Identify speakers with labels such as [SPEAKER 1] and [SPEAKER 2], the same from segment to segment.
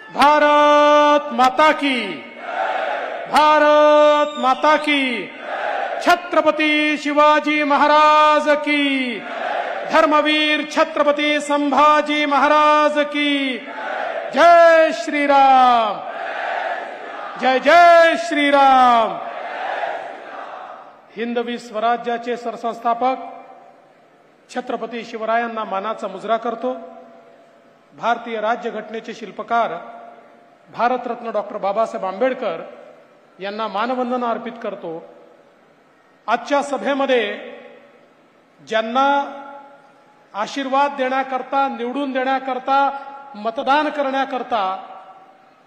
[SPEAKER 1] भारत माता की, भारत माता की, छत्रपती शिवाजी महाराज की, धर्मवीर छत्रपती संभाजी महाराज की, जय श्रीराम, जय जय श्रीराम। हिंदवी स्वराज्याचे सरसंस्थापक छत्रपती शिवरायांना मानाचा मुजरा करतो। भारतीय राज्यघटनेचे शिल्पकार भारतरत्न डॉक्टर बाबासाहेब आंबेडकर यांना मानवंदना अर्पित करतो। आजच्या सभेमध्ये ज्यांना आशीर्वाद देण्याकरता, निवडून देण्याकरता, मतदान करण्याकरता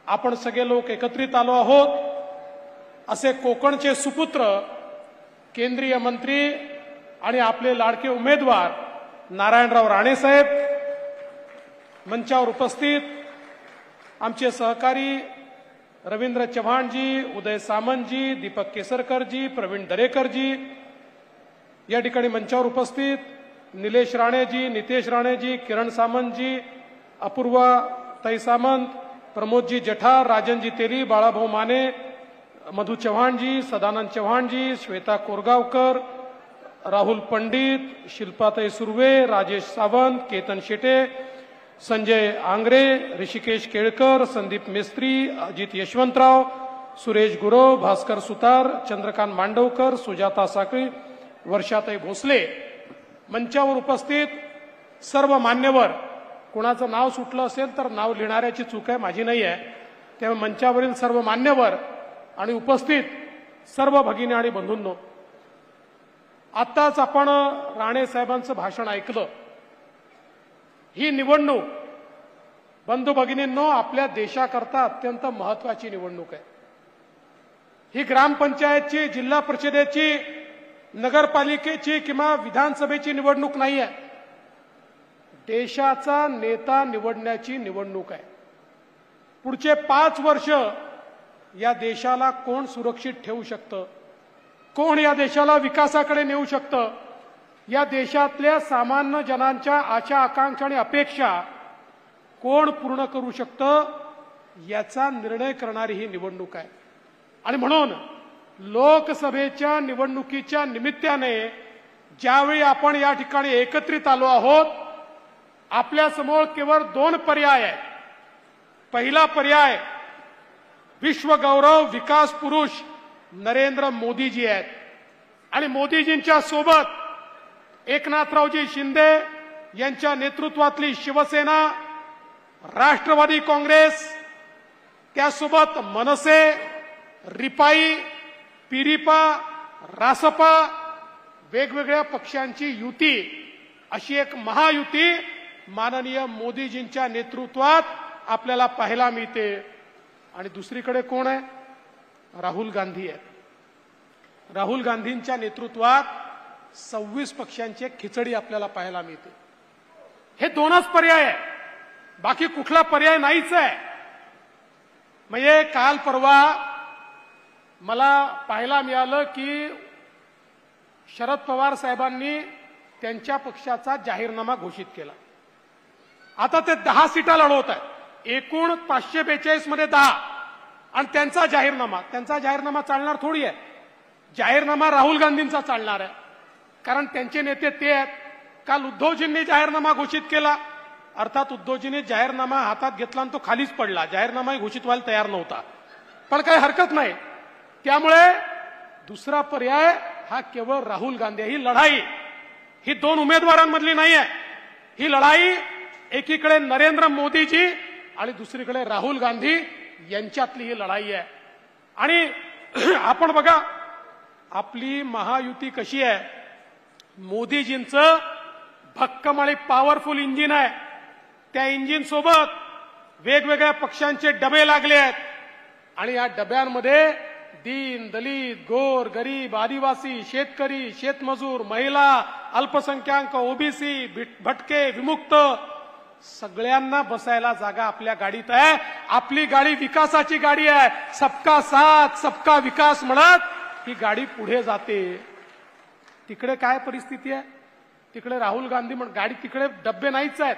[SPEAKER 1] आपण सगळे लोक एकत्रित आलो आहोत, असे कोकणचे सुपुत्र केंद्रीय मंत्री आणि आपले लाडके उमेदवार नारायणराव राणे साहेब, मंचावर उपस्थित आमचे सहकारी रवींद्र चव्हाणजी, उदय सामंतजी, दीपक केसरकरजी, प्रवीण दरेकरजी, या ठिकाणी मंचावर उपस्थित निलेश राणेजी, नितेश राणेजी, किरण सामंतजी, अपूर्वा ताई सामंत, प्रमोदजी जठार, राजनजी तेली, बाळाभाऊ माने, मधु चव्हाणजी, सदानंद चव्हाणजी, श्वेता कोरगावकर, राहुल पंडित, शिल्पाताई सुर्वे, राजेश सावंत, केतन शेटे, संजय आंग्रे, ऋषिकेश केळकर, संदीप मेस्त्री, अजित यशवंतराव, सुरेश गुरव, भास्कर सुतार, चंद्रकांत मांडवकर, सुजाता साखळी, वर्षाताई भोसले, मंचावर उपस्थित सर्व मान्यवर, कोणाचं नाव सुटलं असेल तर नाव लिहिणाऱ्याची चूक आहे, माझी नाही आहे, त्यामुळे मंचावरील सर्व मान्यवर आणि उपस्थित सर्व भगिनी आणि बंधूंनो, आत्ताच आपण राणे साहेबांचं भाषण ऐकलं। ही निवडणूक बंधू भगिनींनो आपल्या देशाकरता अत्यंत महत्वाची निवडणूक आहे। ही ग्रामपंचायतची, जिल्हा परिषदेची, नगरपालिकेची किंवा विधानसभेची निवडणूक नाही आहे, देशाचा नेता निवडण्याची निवडणूक आहे। पुढचे 5 वर्ष या देशाला कोण सुरक्षित ठेवू शकतं, कोण या देशाला विकासाकडे नेऊ शकतं, या देशातल्या सामान्य जनांच्या आशा आकांक्षा आणि अपेक्षा कोण पूर्ण करू शकतं, याचा निर्णय करणारी ही निवडणूक आहे। आणि म्हणून लोकसभेच्या निवडणुकीच्या निमित्ताने ज्यावेळी आपण या ठिकाणी एकत्रित आलो आहोत, आपल्यासमोर केवळ 2 पर्याय आहेत। पहिला पर्याय विश्वगौरव विकास पुरुष नरेंद्र मोदीजी आहेत आणि मोदीजींच्या सोबत एकनाथरावजी शिंदे यांच्या नेतृत्वातली शिवसेना, राष्ट्रवादी काँग्रेस, त्यासोबत मनसे, रिपाई, पिरिपा, रासपा, वेगवेगळ्या पक्षांची युती, अशी एक महायुती माननीय मोदीजींच्या नेतृत्वात आपल्याला पाहायला मिळते। आणि दुसरीकडे कोण आहे? राहुल गांधी आहेत। राहुल गांधींच्या नेतृत्वात 26 पक्षांची खिचडी आपल्याला पाहायला मिळते। हे 2च पर्याय आहे, बाकी कुठला पर्याय नाहीच आहे। म्हणजे काल परवा मला पाहायला मिळालं की शरद पवार साहेबांनी त्यांच्या पक्षाचा जाहीरनामा घोषित केला। आता ते 10 सीटा लढवत आहेत, एकूण 542 मध्ये 10, आणि त्यांचा जाहीरनामा चालणार थोडी आहे। जाहीरनामा राहुल गांधींचा चालणार आहे, कारण त्यांचे नेते ते आहेत। काल उद्धवजींनी जाहीरनामा घोषित केला, अर्थात उद्धवजींनी जाहीरनामा हातात घेतला आणि तो खालीच पडला, जाहीरनामाही घोषित व्हायला तयार नव्हता, पण काही हरकत नाही। त्यामुळे दुसरा पर्याय हा केवळ राहुल गांधी। ही लढाई ही 2 उमेदवारांमधली नाही आहे, ही लढाई एकीकडे नरेंद्र मोदीजी आणि दुसरीकडे राहुल गांधी यांच्यातली ही लढाई आहे। आणि आपण बघा आपली महायुती कशी आहे, मोदीजींचं भक्कम आणि पॉवरफुल इंजिन आहे, त्या इंजिन सोबत वेगवेगळ्या पक्षांचे डबे लागले आहेत आणि या डब्यांमध्ये दीन, दलित, गोर, गरीब, आदिवासी, शेतकरी, शेतमजूर, महिला, अल्पसंख्याक, ओबीसी, भटके, विमुक्त सगळ्यांना बसायला जागा आपल्या गाडीत आहे। आपली गाडी विकासाची गाडी आहे, सबका साथ सबका विकास म्हणत ही गाडी पुढे जाते। तिकडे काय परिस्थिती आहे? तिकडे राहुल गांधी गाडी, तिकडे डब्बे नाहीच आहेत,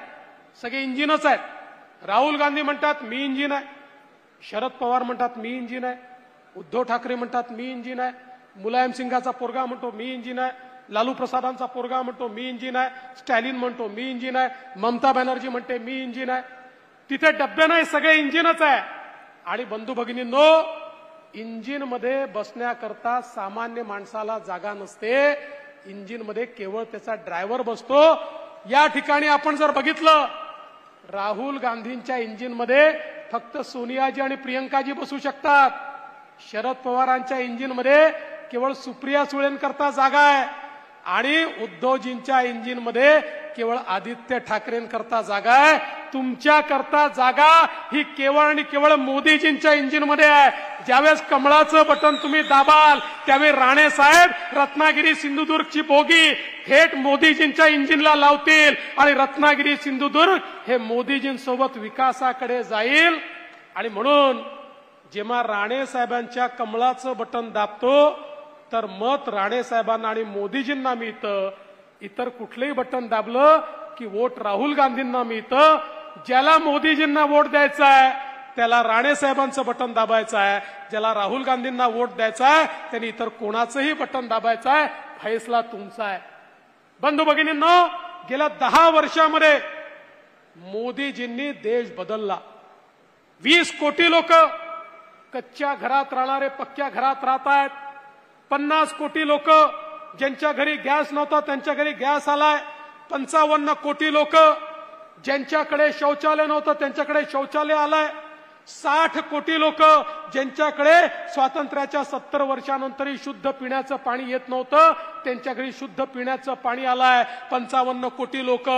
[SPEAKER 1] सगळे इंजिनच आहेत। राहुल गांधी म्हणतात मी इंजिन आहे, शरद पवार म्हणतात मी इंजिन आहे, उद्धव ठाकरे म्हणतात मी इंजिन आहे, मुलायम सिंगाचा पोरगा म्हणतो मी इंजिन आहे, लालू प्रसादांचा पोरगा म्हणतो मी इंजिन आहे, स्टॅलिन म्हणतो मी इंजिन आहे, ममता बॅनर्जी म्हणते मी इंजिन आहे. तिथे डब्बे नाही, सगळे इंजिनच आहे. आणि बंधू भगिनींनो, इंजिन मध्ये बसण्याकरता सामान्य माणसाला जागा नसते, इंजिन मध्ये केवळ त्याचा ड्रायव्हर बसतो. या ठिकाणी आपण जर बघितलं, राहुल गांधींच्या इंजिन मध्ये फक्त सोनियाजी आणि प्रियंकाजी बसू शकतात. शरद पवारांच्या इंजिन मध्ये केवळ सुप्रिया सुळेंकरता जागा आहे आणि उद्धवजींच्या इंजिन मध्ये केवळ आदित्य ठाकरेंकरता जागा आहे. तुमच्याकरता जागा ही केवळ आणि केवळ मोदीजींच्या इंजिन मध्ये आहे. ज्यावेळेस कमळाचं बटन तुम्ही दाबाल त्यावेळी राणे साहेब रत्नागिरी सिंधुदुर्गची बोगी थेट मोदीजींच्या इंजिनला लावतील आणि रत्नागिरी सिंधुदुर्ग हे मोदीजींसोबत विकासाकडे जाईल. आणि म्हणून जेव्हा राणे साहेबांच्या कमळाचं बटन दाबतो तर मत राणे साहेबांना आणि मोदीजींना मिळतं. इतर कुठलंही बटन दाबलं की वोट राहुल गांधींना मिळतं. ज्याला मोदीजींना वोट द्यायचा आहे त्याला राणे साहेबांचं बटन दाबायचं आहे, ज्याला राहुल गांधींना वोट द्यायचा आहे त्यांनी इतर कोणाचंही बटन दाबायचं आहे. फैसला तुमचा आहे. बंधू भगिनींनो, गेल्या 10 वर्षामध्ये मोदीजींनी देश बदलला. 20 कोटी लोक कच्च्या घरात राहणारे पक्क्या घरात राहत आहेत. 50 कोटी लोक ज्यांच्या घरी गॅस नव्हता त्यांच्या घरी गॅस आलाय. 55 कोटी लोक ज्यांच्याकडे शौचालय नव्हतं त्यांच्याकडे शौचालय आलाय. 60 कोटी लोक ज्यांच्याकडे स्वातंत्र्याच्या 70 वर्षानंतरही शुद्ध पिण्याचं पाणी येत नव्हतं त्यांच्या घरी शुद्ध पिण्याचं पाणी आलंय. 55 कोटी लोक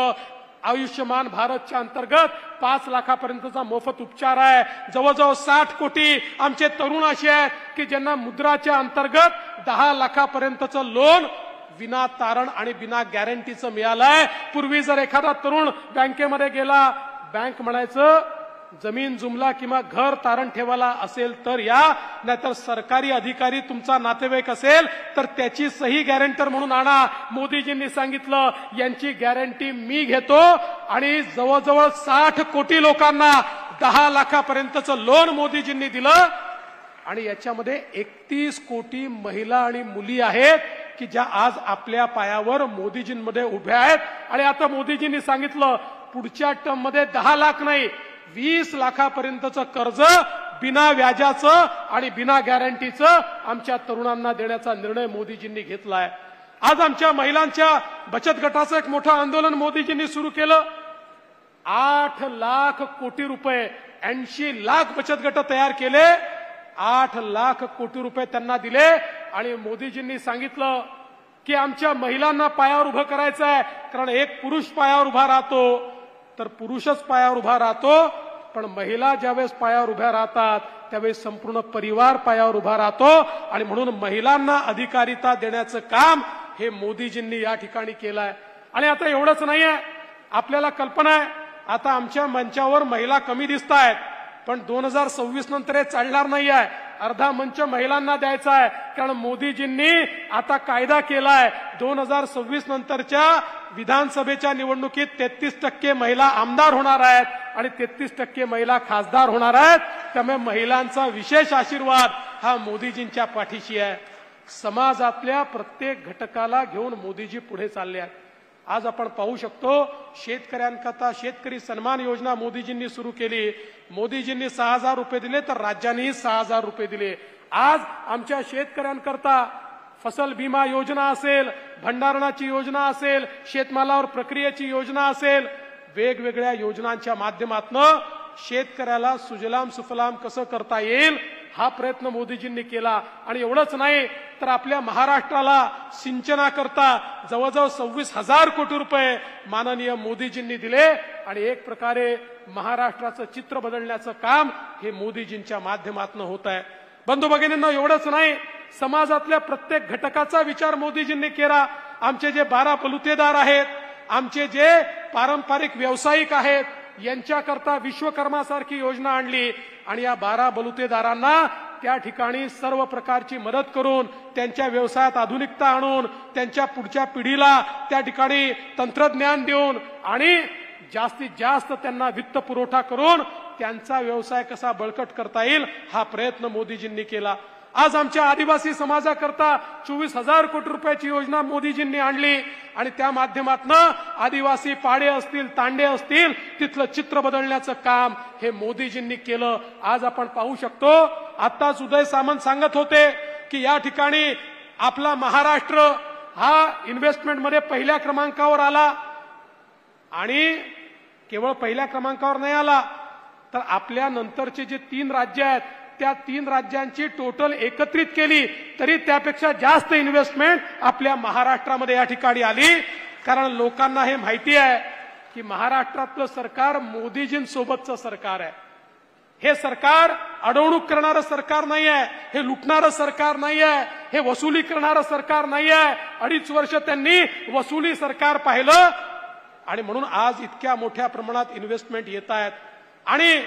[SPEAKER 1] आयुष्यमान भारतच्या अंतर्गत 5 लाखापर्यंतचा मोफत उपचार आहे. जवळजवळ 60 कोटी आमचे तरुण असे आहेत की ज्यांना मुद्राच्या अंतर्गत 10 लाखापर्यंतचं लोन विना तारण आणि बिना गॅरंटीचं मिळालंय. पूर्वी जर एखादा तरुण बँकेमध्ये गेला, बँक म्हणायचं जमीन जुमला किंवा घर तारण ठेवायला असेल तर या, नाहीतर सरकारी अधिकारी तुमचा नातेवाईक असेल तर त्याची सही गॅरंटर म्हणून आणा. मोदीजींनी सांगितलं यांची गॅरंटी मी घेतो आणि जवळजवळ 60 कोटी लोकांना 10 लाखापर्यंतचं लोन मोदीजींनी दिलं. आणि याच्यामध्ये 31 कोटी महिला आणि मुली आहेत की ज्या आज आपल्या पायावर मोदीजींमध्ये उभ्या आहेत. आणि आता मोदीजींनी सांगितलं पुढच्या टर्म मध्ये 10 लाख नाही 20 लाखापर्यंतचं कर्ज बिना व्याजाचं आणि बिना गॅरंटीचं आमच्या तरुणांना देण्याचा निर्णय मोदीजींनी घेतलाय. आज आमच्या महिलांच्या बचत गटाचं एक मोठं आंदोलन मोदीजींनी सुरू केलं. 8 लाख कोटी रुपये 80 लाख बचत गट तयार केले. 8 लाख कोटी रुपये त्यांना दिले आणि मोदीजींनी सांगितलं की आमच्या महिलांना पायावर उभं करायचं आहे. कारण एक पुरुष पायावर उभा राहतो तर पुरुषच पायावर उभा राहतो, पण महिला ज्यावेळेस पायावर उभ्या राहतात त्यावेळेस संपूर्ण परिवार पायावर उभा राहतो. आणि म्हणून महिलांना अधिकारिता देण्याचं काम हे मोदीजींनी या ठिकाणी केलंय. आणि आता एवढंच नाहीये, आपल्याला कल्पना आहे आता आमच्या मंचावर महिला कमी दिसत आहेत, पण 2026 नंतर हे चालणार नाही आहे. अर्धा मंच महिलांना द्यायचा आहे, कारण मोदीजींनी आता कायदा केलाय 2026 नंतरच्या विधानसभेच्या निवडणुकीत 33% महिला आमदार होणार आहेत आणि 33% महिला खासदार होणार आहेत. त्यामुळे महिलांचा विशेष आशीर्वाद हा मोदीजींच्या पाठीशी आहे. समाजातल्या प्रत्येक घटकाला घेऊन मोदीजी पुढे चालले आहेत. आज आपण पाहू शकतो शेतकऱ्यांकरता शेतकरी सन्मान योजना मोदीजींनी सुरू केली. मोदीजींनी 6,000 रुपये दिले तर राज्यांनीही 6,000 रुपये दिले. आज आमच्या शेतकऱ्यांकरता फसल बीमा योजना असेल, भंडारणाची योजना असेल, शेतमालावर प्रक्रियेची योजना असेल, वेगवेगळ्या योजनांच्या माध्यमातून शेतकऱ्याला सुजलाम सुफलाम कसं करता येईल हा प्रयत्न मोदीजींनी केला. आणि एवढंच नाही तर आपल्या महाराष्ट्राला सिंचनाकरता जवळजवळ 26,000 कोटी रुपये माननीय मोदीजींनी दिले. आणि एक प्रकारे महाराष्ट्राचं चित्र बदलण्याचं काम हे मोदीजींच्या माध्यमातून होत आहे. बंधू भगिनींनो, एवढंच नाही, समाजातल्या प्रत्येक घटकाचा विचार मोदीजींनी केला. आमचे जे 12 बलुतेदार आहेत, आमचे जे पारंपरिक व्यावसायिक आहेत, यांच्याकरता विश्वकर्मासारखी योजना आणली आणि या 12 बलुतेदारांना त्या ठिकाणी सर्व प्रकारची मदत करून त्यांच्या व्यवसायात आधुनिकता आणून त्यांच्या पुढच्या पिढीला त्या ठिकाणी तंत्रज्ञान देऊन आणि जास्तीत जास्त त्यांना वित्त पुरवठा करून त्यांचा व्यवसाय कसा बळकट करता येईल हा प्रयत्न मोदीजींनी केला। आज आमच्या आदिवासी समाजाकरता 24,000 कोटी रुपयाची योजना मोदीजींनी आणली आणि त्या माध्यमातून आदिवासी पाडे असतील, तांडे असतील, तिथलं चित्र बदलण्याचं काम हे मोदीजींनी केलं। आज आपण पाहू शकतो, आताच उदय सामंत सांगत होते की या ठिकाणी आपला महाराष्ट्र हा इन्व्हेस्टमेंटमध्ये पहिल्या क्रमांकावर आला आणि केवळ पहिल्या क्रमांकावर नाही आला तर आपल्या नंतरचे जे 3 राज्य आहेत त्या 3 राज्यांची टोटल एकत्रित केली तरी त्यापेक्षा जास्त इन्व्हेस्टमेंट आपल्या महाराष्ट्रामध्ये या ठिकाणी आली। कारण लोकांना हे माहिती आहे की महाराष्ट्रातलं सरकार मोदीजींसोबतचं सरकार आहे। हे सरकार अडवणूक करणारं सरकार नाही आहे, हे लुटणारं सरकार नाही आहे, हे वसुली करणारं सरकार नाही आहे। 2.5 वर्ष त्यांनी वसुली सरकार पाहिलं आणि म्हणून आज इतक्या मोठ्या प्रमाणात इन्व्हेस्टमेंट येत आहेत। आणि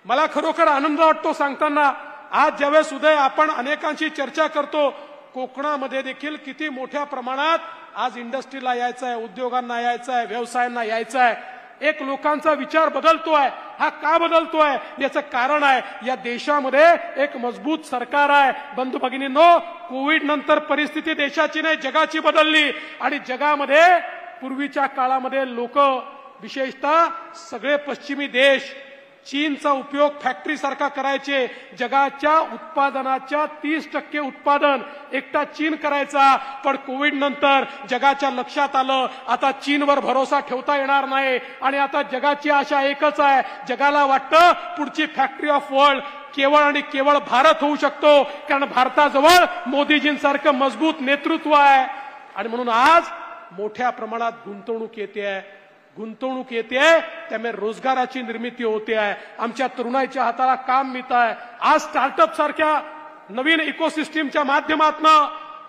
[SPEAKER 1] मला खरोखर आनंद वाटतो सांगताना, आज ज्यावेळेस उदय आपण अनेकांशी चर्चा करतो, कोकणामध्ये देखील किती मोठ्या प्रमाणात आज इंडस्ट्रीला यायचं आहे, उद्योगांना यायचं आहे, व्यवसायांना यायचं आहे। एक लोकांचा विचार बदलतोय। हा का बदलतोय याचं कारण आहे या देशामध्ये एक मजबूत सरकार आहे। बंधू भगिनींनो, कोविड नंतर परिस्थिती देशाची नाही जगाची बदलली आणि जगामध्ये पूर्वीच्या काळामध्ये लोक विशेषतः सगळे पश्चिमी देश चीनचा उपयोग फॅक्टरी सारखा करायचे। जगाच्या उत्पादनाच्या 30% उत्पादन एकटा चीन करायचा, पण कोविड नंतर जगाच्या लक्षात आलं आता चीनवर भरोसा ठेवता येणार नाही आणि आता जगाची आशा एकच आहे, जगाला वाटतं पुढची फॅक्टरी ऑफ वर्ल्ड केवळ आणि केवळ भारत होऊ शकतो, कारण भारताजवळ मोदीजींसारखं मजबूत नेतृत्व आहे। आणि म्हणून आज मोठ्या प्रमाणात गुंतवणूक येते त्यामुळे रोजगाराची निर्मिती होते आहे, आमच्या तरुणाईच्या हाताला काम मिळत आहे। आज स्टार्टअप सारख्या नवीन इकोसिस्टीमच्या माध्यमातून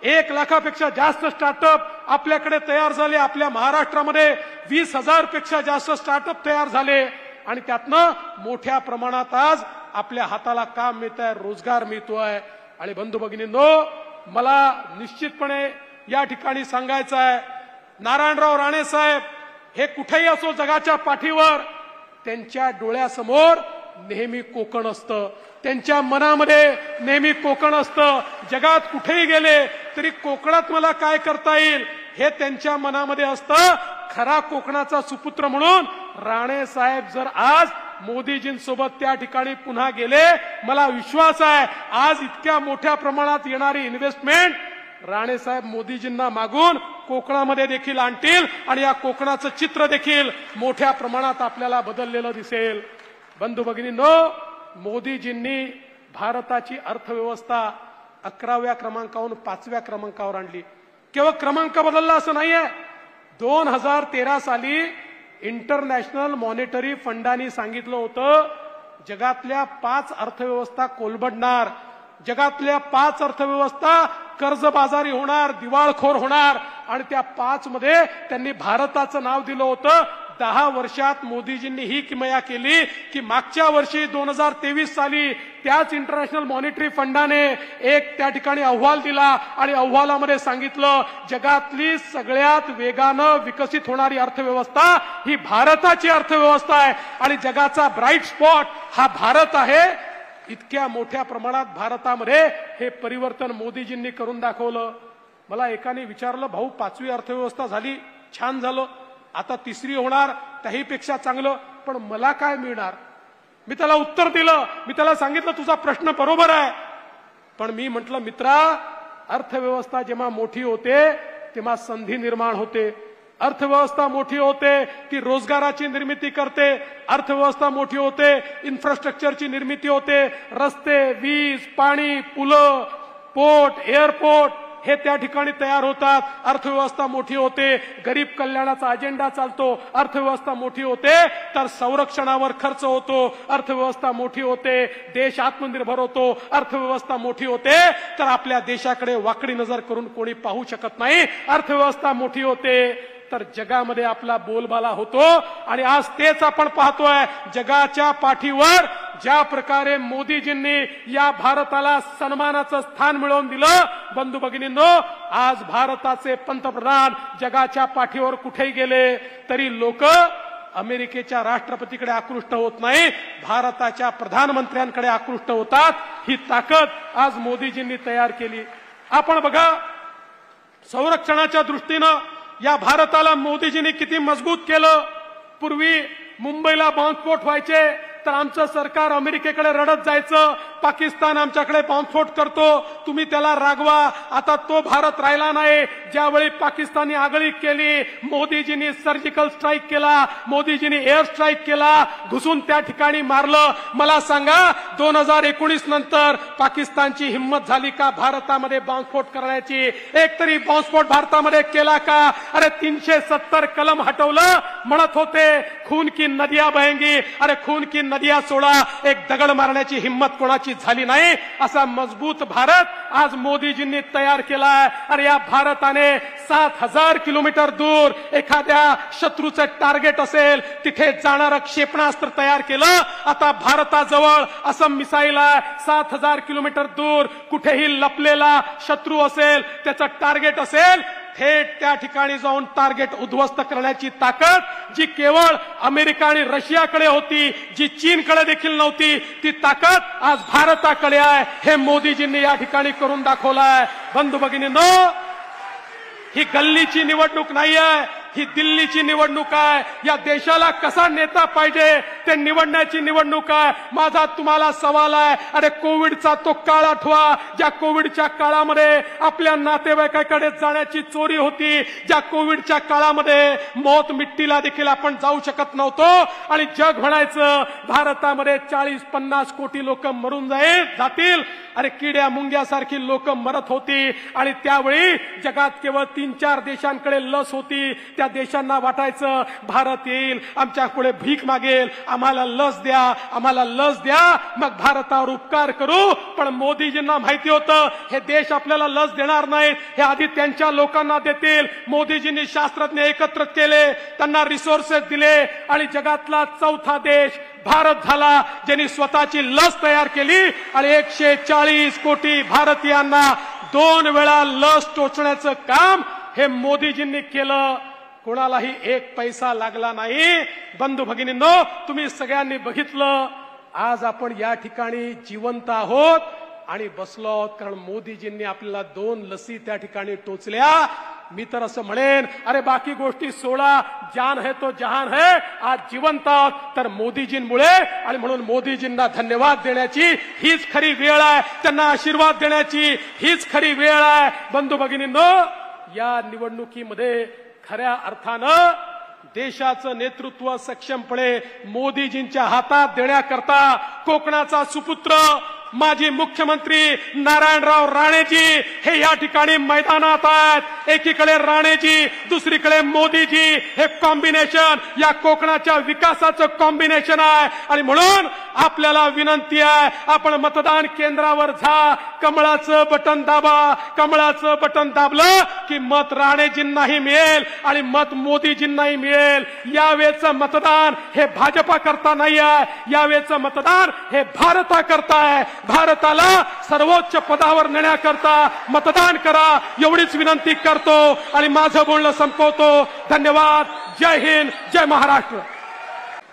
[SPEAKER 1] 1 लाखापेक्षा जास्त स्टार्टअप आपल्याकडे तयार झाले। आपल्या महाराष्ट्रामध्ये 20,000 पेक्षा जास्त स्टार्टअप तयार झाले आणि त्यातनं मोठ्या प्रमाणात आज आपल्या हाताला काम मिळत आहे, रोजगार मिळतोय। आणि बंधू भगिनींनो, मला निश्चितपणे या ठिकाणी सांगायचं आहे, नारायणराव राणे साहेब हे कुठेही असो जगाच्या पाठीवर, त्यांच्या डोळ्यासमोर नेहमी कोकण असतं, त्यांच्या मनामध्ये नेहमी कोकण असतं। जगात कुठेही गेले तरी कोकणात मला काय करता येईल हे त्यांच्या मनामध्ये असतं। खरा कोकणाचा सुपुत्र म्हणून राणे साहेब जर आज मोदीजींसोबत त्या ठिकाणी पुन्हा गेले, मला विश्वास आहे आज इतक्या मोठ्या प्रमाणात येणारी इन्व्हेस्टमेंट राणे साहेब मोदीजींना मागून कोकणामध्ये देखील आणतील आणि या कोकणाचं चित्र देखील मोठ्या प्रमाणात आपल्याला बदललेलं दिसेल। बंधू भगिनींनो, मोदीजींनी भारताची अर्थव्यवस्था 11व्या क्रमांकावरून 5व्या क्रमांकावर आणली। केवळ क्रमांक बदलला असं नाहीये। 2013 साली इंटरनॅशनल मॉनिटरी फंडाने सांगितलं होतं जगातल्या 5 अर्थव्यवस्था कोलमडणार, जगातल्या 5 अर्थव्यवस्था कर्जबाजारी होणार, दिवाळखोर होणार आणि त्या 5 मध्ये त्यांनी भारताचं नाव दिलं होतं। 10 वर्षात मोदीजींनी ही किमया केली की मागच्या वर्षी 2023 साली त्याच इंटरनॅशनल मॉनिटरी फंडाने एक त्या ठिकाणी अहवाल दिला आणि अहवालामध्ये सांगितलं जगातली सगळ्यात वेगानं विकसित होणारी अर्थव्यवस्था ही भारताची अर्थव्यवस्था आहे आणि जगाचा ब्राईट स्पॉट हा भारत आहे। इतक्या मोठ्या प्रमाणात भारतामध्ये हे परिवर्तन मोदीजींनी करून दाखवलं। मला एकाने विचारलं, भाऊ 5वी अर्थव्यवस्था झाली, छान झालं, आता 3री होणार, त्याहीपेक्षा चांगलं, पण मला काय मिळणार? मी त्याला उत्तर दिलं, मी त्याला सांगितलं तुझा प्रश्न बरोबर आहे, पण मी म्हटलं मित्रा, अर्थव्यवस्था जेव्हा मोठी होते तेव्हा संधी निर्माण होते। अर्थव्यवस्था मोठी होते ती रोजगाराची निर्मिती करते, अर्थव्यवस्था मोठी होते इन्फ्रास्ट्रक्चरची निर्मिती होते, रस्ते, वीज, पाणी, पुलं, पोर्ट, एअरपोर्ट हे त्या ठिकाणी तयार होतात। अर्थव्यवस्था मोठी होते गरीब कल्याणाचा अजेंडा चालतो, अर्थव्यवस्था मोठी होते तर संरक्षणावर खर्च होतो, अर्थव्यवस्था मोठी होते देश आत्मनिर्भर होतो, अर्थव्यवस्था मोठी होते तर आपल्या देशाकडे वाकडी नजर करून कोणी पाहू शकत नाही, अर्थव्यवस्था मोठी होते तर जगामध्ये आपला बोलबाला होतो। आणि आज तेच आपण पाहतोय, जगाच्या पाठीवर ज्या प्रकारे मोदीजींनी या भारताला सन्मानाचं स्थान मिळवून दिलं, बंधू भगिनींनो, आज भारताचे पंतप्रधान जगाच्या पाठीवर कुठेही गेले तरी लोक अमेरिकेच्या राष्ट्रपतीकडे आकृष्ट होत नाही, भारताच्या प्रधानमंत्र्यांकडे आकृष्ट होतात. ही ताकद आज मोदीजींनी तयार केली. आपण बघा, संरक्षणाच्या दृष्टीनं या भारताला मोदीजींनी किती मजबूत केलं. पूर्वी मुंबईला बॉम्बस्फोट व्हायचे तर आमचं सरकार अमेरिकेकडे रडत जायचं, पाकिस्तान आमच्याकडे बॉम्बस्फोट करतो, तुम्ही त्याला रागवा. आता तो भारत राहिला नाही. ज्यावेळी पाकिस्तानने आगळीक केली, मोदीजींनी सर्जिकल स्ट्राईक केला, मोदीजींनी एअर स्ट्राईक केला, घुसून त्या ठिकाणी मारलं. मला सांगा 2019 नंतर पाकिस्तानची हिंमत झाली का भारतामध्ये बॉम्बस्फोट करण्याची? एक तरी बॉम्बस्फोट भारतामध्ये केला का? अरे 370 कलम हटवलं, म्हणत होते खून की नदियां बहेंगी. अरे खून की नदियां सोडा, एक दगड मारण्याची हिंमत कोणाची झाली नाही. असा मजबूत भारत आज मोदीजींनी तयार केलाय. अरे या भारताने 7000 किलोमीटर दूर एखाद्या शत्रूचं टार्गेट असेल तिथे जाणारं क्षेपणास्त्र तयार केलं. आता भारताजवळ असं मिसाईल आहे, 7000 किलोमीटर दूर कुठेही लपलेला शत्रू असेल, त्याचं टार्गेट असेल, थेट त्या ठिकाणी जाऊन टार्गेट उद्ध्वस्त करण्याची ताकद जी केवळ अमेरिका आणि रशियाकडे होती, जी चीनकडे देखील नव्हती, ती ताकद आज भारताकडे आहे. हे मोदीजींनी या ठिकाणी करून दाखवलाय. बंधू भगिनींनो, ही गल्लीची निवडणूक नाही आहे, ही दिल्लीची निवडणूक आहे. या देशाला कसा नेता पाहिजे ते निवडण्याची निवडणूक आहे. माझा तुम्हाला सवाल आहे, अरे कोविडचा तो काळ आठवा, ज्या कोविडच्या काळामध्ये आपल्या नातेवाईकाकडे जाण्याची चोरी होती, ज्या कोविडच्या काळामध्ये मौत मिट्टीला देखील आपण जाऊ शकत नव्हतो आणि जग म्हणायचं भारतामध्ये 40-50 कोटी लोक मरून जातील. अरे किड्या मुंग्यासारखी लोक मरत होती आणि त्यावेळी जगात केवळ 3-4 देशांकडे लस होती. त्या देशांना वाटायचं भारत येईल, आमच्या पुढे भीक मागेल, आम्हाला लस द्या, आम्हाला लस द्या, मग भारतावर उपकार करू. पण मोदीजींना माहिती होतं हे देश आपल्याला लस देणार नाहीत, हे आधी त्यांच्या लोकांना देतील. मोदीजींनी शास्त्रज्ञ एकत्र केले, त्यांना रिसोर्सेस दिले आणि जगातला 4था देश भारत झाला ज्यांनी स्वतःची लस तयार केली आणि 140 कोटी भारतीयांना 2 वेळा लस टोचण्याचं काम हे मोदीजींनी केलं. कोणालाही एक पैसा लागला नाही. बंधू भगिनींनो, तुम्ही सगळ्यांनी बघितलं, आज आपण या ठिकाणी जिवंत आहोत आणि बसलो आहोत कारण मोदीजींनी आपल्याला 2 लसी त्या ठिकाणी टोचल्या. मी तर असं म्हणेन, अरे बाकी गोष्टी सोडा, जान है तो जहान है. आज जिवंत आहोत तर मोदीजींमुळे, आणि म्हणून मोदीजींना धन्यवाद देण्याची हीच खरी वेळ आहे, त्यांना आशीर्वाद देण्याची हीच खरी वेळ आहे. बंधू भगिनींनो, या निवडणुकीमध्ये खऱ्या अर्थानं देशाचं नेतृत्व सक्षमपणे मोदीजींच्या हातात देण्याकरता कोकणाचा सुपुत्र माजी मुख्यमंत्री नारायणराव राणेजी हे या ठिकाणी मैदानात आहेत. एकीकडे राणेजी, दुसरीकडे मोदीजी, हे कॉम्बिनेशन या कोकणाच्या विकासाचं कॉम्बिनेशन आहे. आणि म्हणून आपल्याला विनंती आहे, आपण मतदान केंद्रावर जा, कमळाचं बटन दाबा. कमळाचं बटन दाबलं की मत राणेजींनाही मिळेल आणि मत मोदीजींनाही मिळेल. यावेळेचं मतदान हे भाजपा करता नाही आहे, यावेळेचं मतदान हे भारता करता आहे. भारताला सर्वोच्च पदावर नेण्याकरता मतदान करा, एवढीच विनंती करतो आणि माझं बोलणं संपवतो. धन्यवाद. जय हिंद, जय महाराष्ट्र.